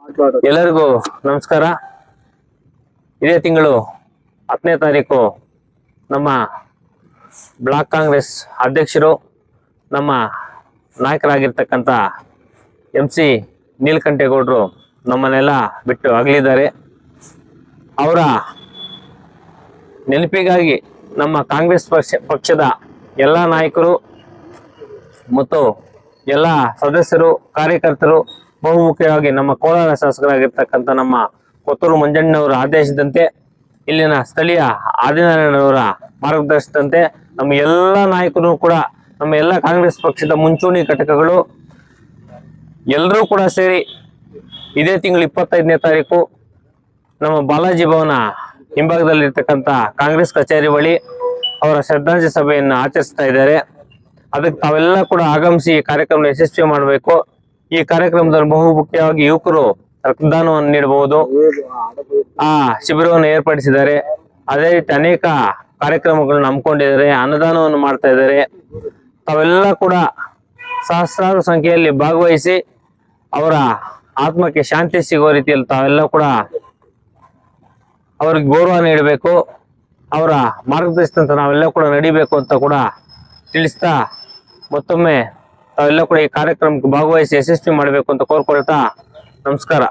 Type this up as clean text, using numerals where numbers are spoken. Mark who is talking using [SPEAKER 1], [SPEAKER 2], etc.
[SPEAKER 1] ಎಲ್ಲರಿಗೂ ನಮಸ್ಕಾರ. ಇದೇ ತಿಂಗಳು 10ನೇ ತಾರೀಕು ನಮ್ಮ ಬ್ಲಾಕ್ ಕಾಂಗ್ರೆಸ್ ಅಧ್ಯಕ್ಷರು ನಮ್ಮ ನಾಯಕರಾಗಿರ್ತಕ್ಕಂಥ MC ನೀಲಕಂಠೇಗೌಡರು ನಮ್ಮನ್ನೆಲ್ಲ ಬಿಟ್ಟು ಅಗಲಿದ್ದಾರೆ. ಅವರ ನೆನಪಿಗಾಗಿ ನಮ್ಮ ಕಾಂಗ್ರೆಸ್ ಪಕ್ಷದ ಎಲ್ಲ ನಾಯಕರು ಮತ್ತು ಎಲ್ಲ ಸದಸ್ಯರು ಕಾರ್ಯಕರ್ತರು ಬಹುಮುಖ್ಯವಾಗಿ ನಮ್ಮ ಕೋಲಾರ ಶಾಸಕರಾಗಿರ್ತಕ್ಕಂಥ ನಮ್ಮ ಕೊತ್ತೂರು ಮಂಜಣ್ಣವರ ಆದೇಶದಂತೆ ಇಲ್ಲಿನ ಸ್ಥಳೀಯ ಆದಿನಾರಾಯಣವರ ಮಾರ್ಗದರ್ಶನದಂತೆ ನಮ್ಮ ಎಲ್ಲ ನಾಯಕರು ಕೂಡ ನಮ್ಮ ಎಲ್ಲ ಕಾಂಗ್ರೆಸ್ ಪಕ್ಷದ ಮುಂಚೂಣಿ ಘಟಕಗಳು ಎಲ್ಲರೂ ಕೂಡ ಸೇರಿ ಇದೇ ತಿಂಗಳು 25ನೇ ತಾರೀಕು ನಮ್ಮ ಬಾಲಾಜಿ ಭವನ ಹಿಂಭಾಗದಲ್ಲಿರ್ತಕ್ಕಂಥ ಕಾಂಗ್ರೆಸ್ ಕಚೇರಿ ಬಳಿ ಅವರ ಶ್ರದ್ಧಾಂಜಲಿ ಸಭೆಯನ್ನು ಆಚರಿಸ್ತಾ ಇದ್ದಾರೆ. ಅದಕ್ಕೆ ತಾವೆಲ್ಲ ಕೂಡ ಆಗಮಿಸಿ ಈ ಕಾರ್ಯಕ್ರಮ ಯಶಸ್ವಿ ಮಾಡಬೇಕು. ಈ ಕಾರ್ಯಕ್ರಮದಲ್ಲಿ ಬಹುಮುಖ್ಯವಾಗಿ ಯುವಕರು ರಕ್ತದಾನವನ್ನು ನೀಡಬಹುದು. ಆ ಶಿಬಿರವನ್ನು ಏರ್ಪಡಿಸಿದ್ದಾರೆ. ಅದೇ ರೀತಿ ಅನೇಕ ಕಾರ್ಯಕ್ರಮಗಳನ್ನು ಹಮ್ಮಿಕೊಂಡಿದ್ದಾರೆ. ಅನ್ನದಾನವನ್ನು ಮಾಡ್ತಾ ಇದ್ದಾರೆ. ತಾವೆಲ್ಲ ಕೂಡ ಸಹಸ್ರಾರು ಸಂಖ್ಯೆಯಲ್ಲಿ ಭಾಗವಹಿಸಿ ಅವರ ಆತ್ಮಕ್ಕೆ ಶಾಂತಿ ಸಿಗುವ ರೀತಿಯಲ್ಲಿ ತಾವೆಲ್ಲ ಕೂಡ ಅವ್ರಿಗೆ ಗೌರವ ನೀಡಬೇಕು. ಅವರ ಮಾರ್ಗದರ್ಶನಂತ ನಾವೆಲ್ಲ ಕೂಡ ನಡಿಬೇಕು ಅಂತ ಕೂಡ ತಿಳಿಸ್ತಾ ಮತ್ತೊಮ್ಮೆ ತಾವೆಲ್ಲ ಕೂಡ ಈ ಕಾರ್ಯಕ್ರಮಕ್ಕೆ ಭಾಗವಹಿಸಿ ಯಶಸ್ವಿ ಮಾಡಬೇಕು ಅಂತ ಕೋರ್ಕೊಳ್ತಾ ನಮಸ್ಕಾರ.